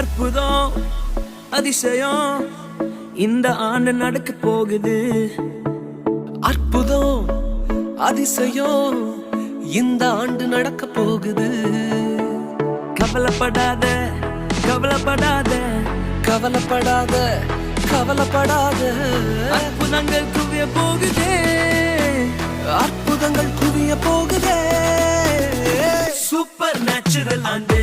அற்புதம் அதிசயம் இந்த ஆண்டு நடக்க போகுது. அற்புதம் அதிசயம் இந்த ஆண்டு நடக்க போகுது. கவலைப்படாத கவலைப்படாத கவலைப்படாத கவலைப்படாத. அற்புதங்கள் குவிய போகுதே, அற்புதங்கள் குவிய போகுதே. சூப்பர் நேச்சுரல் ஆண்டு